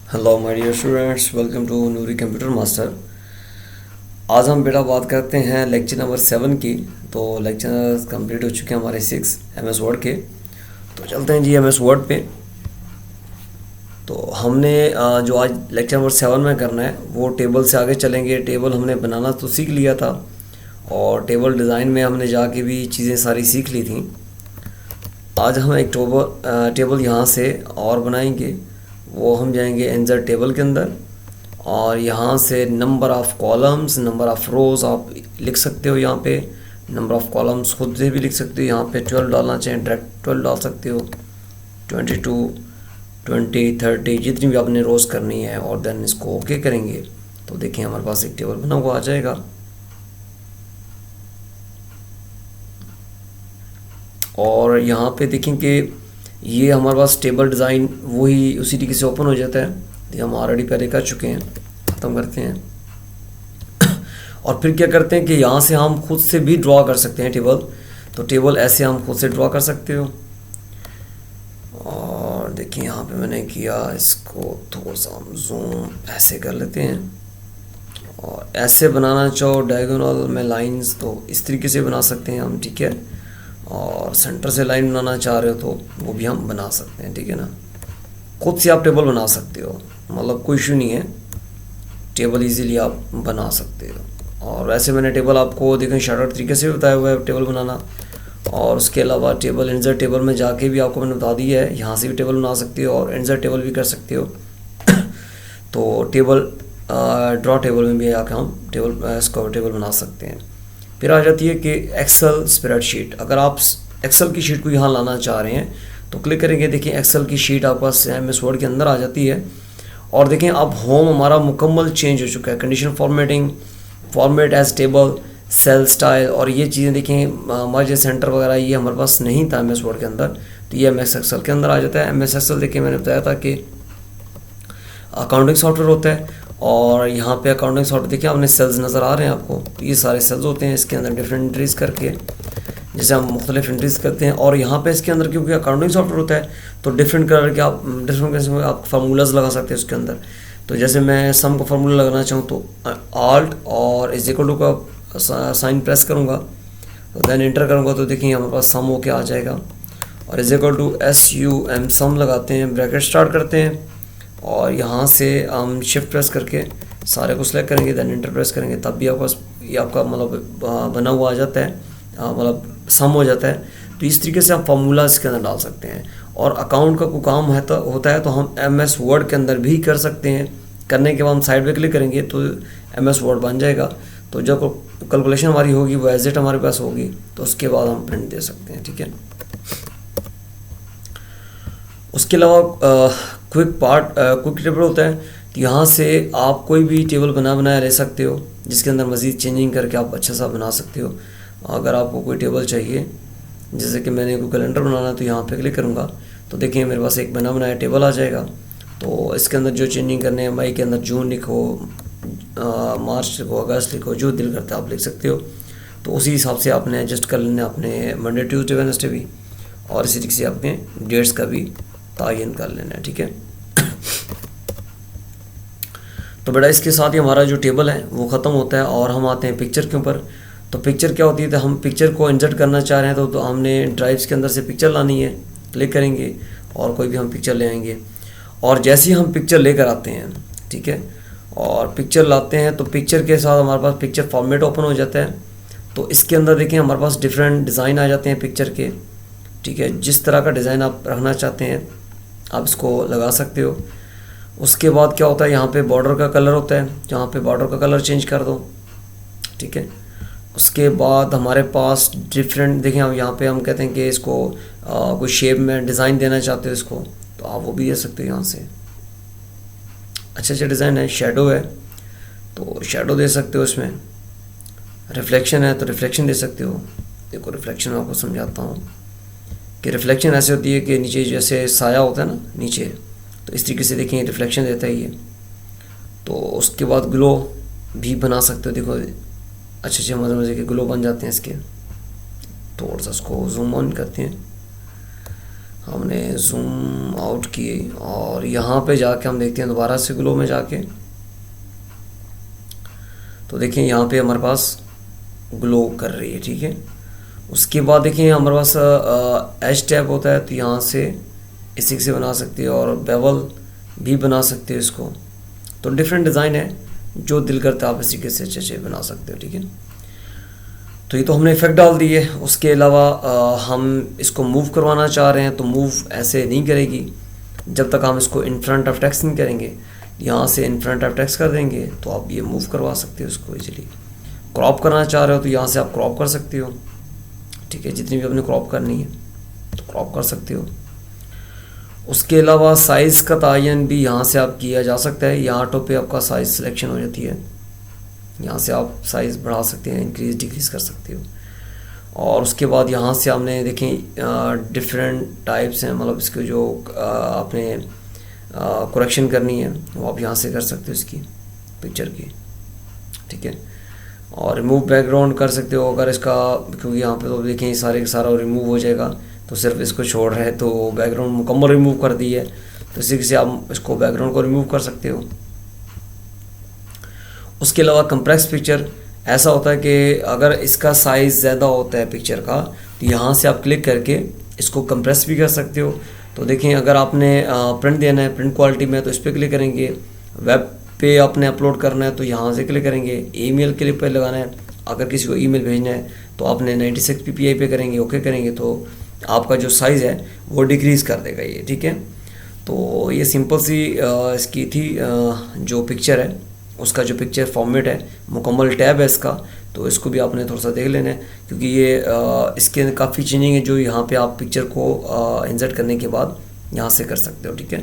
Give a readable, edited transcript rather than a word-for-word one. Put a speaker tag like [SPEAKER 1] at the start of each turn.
[SPEAKER 1] Hello my dear students, welcome to Noori computer master. आज हम बेटा बात करते हैं लेक्चर नंबर 7 की। तो लेक्चर कंप्लीट हो चुके हैं हमारे 6 एमएस वर्ड के। तो चलते हैं जी एमएस वर्ड पे। तो हमने जो आज लेक्चर नंबर 7 में करना है वो टेबल से आगे चलेंगे। टेबल हमने बनाना तो सीख लिया था और टेबल डिज़ाइन में हमने जाके भी चीज़ें सारी सीख ली थी। आज हम एक टेबल यहाँ से और बनाएंगे। वो हम जाएंगे इंसर्ट टेबल के अंदर और यहाँ से number of columns, number of rows आप लिख सकते हो। यहाँ पे नंबर ऑफ़ कॉलम्स खुद से भी लिख सकते हो। यहाँ पे 12 डालना चाहें डायरेक्ट 12 डाल सकते हो, 22, 20, 30 जितनी भी आपने रोज़ करनी है। और देन इसको ओके करेंगे तो देखिए हमारे पास एक टेबल बना हुआ आ जाएगा। और यहाँ पे देखेंगे ये हमारे पास टेबल डिज़ाइन वही उसी तरीके से ओपन हो जाता है। ये हम ऑलरेडी पहले कर चुके हैं, ख़त्म करते हैं। और फिर क्या करते हैं कि यहाँ से हम खुद से भी ड्रॉ कर सकते हैं टेबल। तो टेबल ऐसे हम खुद से ड्रॉ कर सकते हो। और देखिए यहाँ पे मैंने किया, इसको थोड़ा सा हम जूम ऐसे कर लेते हैं। और ऐसे बनाना चाहो डायगोनल में लाइंस तो इस तरीके से बना सकते हैं हम, ठीक है। और सेंटर से लाइन बनाना चाह रहे हो तो वो भी हम बना सकते हैं, ठीक है ना। खुद से आप टेबल बना सकते हो, मतलब कोई इशू नहीं है, टेबल इजीली आप बना सकते हो। और वैसे मैंने टेबल आपको देखें शॉर्टकट तरीके से बताया हुआ है टेबल बनाना। और उसके अलावा टेबल इंसर्ट टेबल में जाके भी आपको मैंने बता दिया है, यहाँ से भी टेबल बना सकते हो और इंसर्ट टेबल भी कर सकते हो। तो टेबल ड्रॉ टेबल में भी आकर हम इसको टेबल बना सकते हैं। फिर आ जाती है कि एक्सेल स्प्रेडशीट। अगर आप एक्सेल की शीट को यहाँ लाना चाह रहे हैं तो क्लिक करेंगे। देखिए एक्सेल की शीट आपके पास एमएस वर्ड के अंदर आ जाती है। और देखें अब होम हमारा मुकम्मल चेंज हो चुका है। Condition formatting, format as table, cell style और ये चीज़ें देखें मर्ज सेंटर वगैरह ये हमारे पास नहीं था एमएस वर्ड के अंदर, तो ये एमएस एक्सेल के अंदर आ जाता है। एमएस एक्सेल देखिए मैंने बताया था कि अकाउंटिंग सॉफ्टवेयर होता है। और यहाँ पे अकाउंटिंग सॉफ्टवेयर देखिए आपने सेल्स नज़र आ रहे हैं आपको, तो ये सारे सेल्स होते हैं। इसके अंदर डिफरेंट एंट्रीज करके जैसे हम मुख्तलिफ एंट्रीज करते हैं। और यहाँ पे इसके अंदर क्योंकि अकाउंटिंग सॉफ्टवेयर होता है तो डिफरेंट कलर के आप डिफरेंट किस्म के आप फार्मूलाज लगा सकते हैं उसके अंदर। तो जैसे मैं सम का फार्मूला लगाना चाहूँ तो आल्ट और इज इक्वल टू का साइन प्रेस करूँगा तो देन इंटर करूँगा तो देखिए हमारे पास सम होके आ जाएगा। और इज इक्वल टू SUM सम लगाते हैं, ब्रैकेट स्टार्ट करते हैं और यहाँ से हम शिफ्ट प्रेस करके सारे को सिलेक्ट करेंगे, देन इंटर प्रेस करेंगे, तब भी आपका ये आपका मतलब बना हुआ आ जाता है, मतलब सम हो जाता है। तो इस तरीके से आप फार्मूला इसके अंदर डाल सकते हैं। और अकाउंट का कोई काम है तो होता है तो हम एमएस वर्ड के अंदर भी कर सकते हैं। करने के बाद हम साइड पे क्लिक करेंगे तो एमएस वर्ड बन जाएगा। तो जब कैलकुलेशन हमारी होगी वो एज इट हमारे पास होगी तो उसके बाद हम प्रिंट दे सकते हैं, ठीक है। उसके अलावा क्विक टेबल होता है। तो यहाँ से आप कोई भी टेबल बनाया ले सकते हो जिसके अंदर मज़ीद चेंजिंग करके आप अच्छा सा बना सकते हो। अगर आपको कोई टेबल चाहिए, जैसे कि मैंने कोई कैलेंडर बनाना तो यहाँ पे क्लिक करूँगा तो देखिए मेरे पास एक बनाया टेबल आ जाएगा। तो इसके अंदर जो चेंजिंग करने हैं, मई के अंदर जून लिखो, मार्च लिखो, अगस्त लिखो, जो दिल करता है आप लिख सकते हो। तो उसी हिसाब से आपने एडजस्ट कर लेना अपने मंडे ट्यूसडे वेडनेसडे भी, और इसी तरीके से आपने डेट्स का भी तायन कर लेना है, ठीक है। तो बेटा इसके साथ ही हमारा जो टेबल है वो ख़त्म होता है और हम आते हैं पिक्चर के ऊपर। तो पिक्चर क्या होती है, तो हम पिक्चर को इंसर्ट करना चाह रहे हैं तो हमने ड्राइव्स के अंदर से पिक्चर लानी है, क्लिक करेंगे और कोई भी हम पिक्चर ले आएंगे। और जैसे ही हम पिक्चर लेकर आते हैं, ठीक है, और पिक्चर लाते हैं तो पिक्चर के साथ हमारे पास पिक्चर फॉर्मेट ओपन हो जाता है। तो इसके अंदर देखिए हमारे पास डिफरेंट डिज़ाइन आ जाते हैं पिक्चर के, ठीक है। जिस तरह का डिज़ाइन आप रखना चाहते हैं आप इसको लगा सकते हो। उसके बाद क्या होता है, यहाँ पे बॉर्डर का कलर होता है, जहाँ पे बॉर्डर का कलर चेंज कर दो, ठीक है। उसके बाद हमारे पास डिफरेंट देखें, हम यहाँ पे हम कहते हैं कि इसको कोई शेप में डिज़ाइन देना चाहते हो इसको, तो आप वो भी दे सकते हो। यहाँ से अच्छा डिज़ाइन है, शेडो है तो शेडो दे सकते हो, इसमें रिफ्लेक्शन है तो रिफ्लेक्शन दे सकते हो। देखो रिफ्लेक्शन आपको समझाता हूँ कि रिफ्लेक्शन ऐसे होती है कि नीचे जैसे साया होता है ना नीचे, तो इस तरीके से देखें रिफ्लेक्शन देता है ये। तो उसके बाद ग्लो भी बना सकते हो, देखो अच्छे मज़े के ग्लो बन जाते हैं इसके। थोड़ा सा इसको जूम ऑन करते हैं, हमने जूम आउट किए और यहाँ पे जाके हम देखते हैं दोबारा से ग्लो में जाके, तो देखिए यहाँ पे हमारे पास ग्लो कर रही है, ठीक है। उसके बाद देखिए हमारे पास एज टैब होता है, तो यहाँ से इसी से बना सकते हो और बेवल भी बना सकते हो इसको। तो डिफरेंट डिज़ाइन है, जो दिल करता है आप इसी के से अच्छे बना सकते हो, ठीक है। तो ये तो हमने इफेक्ट डाल दिए। उसके अलावा हम इसको मूव करवाना चाह रहे हैं, तो मूव ऐसे नहीं करेगी जब तक हम इसको इन फ्रंट ऑफ टेक्स्ट नहीं करेंगे। यहाँ से इन फ्रंट ऑफ टेक्स्ट कर देंगे तो आप ये मूव करवा सकते हो इसको इजीली। क्रॉप करना चाह रहे हो तो यहाँ से आप क्रॉप कर सकते हो, ठीक है। जितनी भी अपने क्रॉप करनी है तो क्रॉप कर सकते हो। उसके अलावा साइज़ का तयन भी यहाँ से आप किया जा सकता है। यहाँ ऑटो पे आपका साइज़ सिलेक्शन हो जाती है, यहाँ से आप साइज़ बढ़ा सकते हैं, इंक्रीज डिक्रीज़ कर सकते हो। और उसके बाद यहाँ से हमने देखें डिफरेंट टाइप्स हैं, मतलब इसके जो आपने करेक्शन करनी है वो आप यहाँ से कर सकते हो इसकी पिक्चर की, ठीक है। और रिमूव बैकग्राउंड कर सकते हो अगर इसका, क्योंकि यहाँ पे तो देखें सारे का सारा रिमूव हो जाएगा, तो सिर्फ इसको छोड़ रहे हैं तो बैकग्राउंड मुकम्मल रिमूव कर दी है, तो इसी से आप इसको बैकग्राउंड को रिमूव कर सकते हो। उसके अलावा कंप्रेस पिक्चर ऐसा होता है कि अगर इसका साइज़ ज़्यादा होता है पिक्चर का, तो यहाँ से आप क्लिक करके इसको कंप्रेस भी कर सकते हो। तो देखें अगर आपने प्रिंट देना है प्रिंट क्वालिटी में तो इस पर क्लिक करेंगे, वेब पे आपने अपलोड करना है तो यहाँ से क्लिक करेंगे, ईमेल क्लिक पे लगाना है, अगर किसी को ईमेल भेजना है तो आपने 96 ppi पे करेंगे, ओके करेंगे, तो आपका जो साइज़ है वो डिक्रीज़ कर देगा ये, ठीक है। तो ये सिंपल सी इसकी थी जो पिक्चर है उसका जो पिक्चर फॉर्मेट है, मुकम्मल टैब है इसका, तो इसको भी आपने थोड़ा सा देख लेना है क्योंकि ये इसके अंदर काफ़ी चेंजिंग है जो यहाँ पे आप पिक्चर को इंसर्ट करने के बाद यहाँ से कर सकते हो, ठीक है।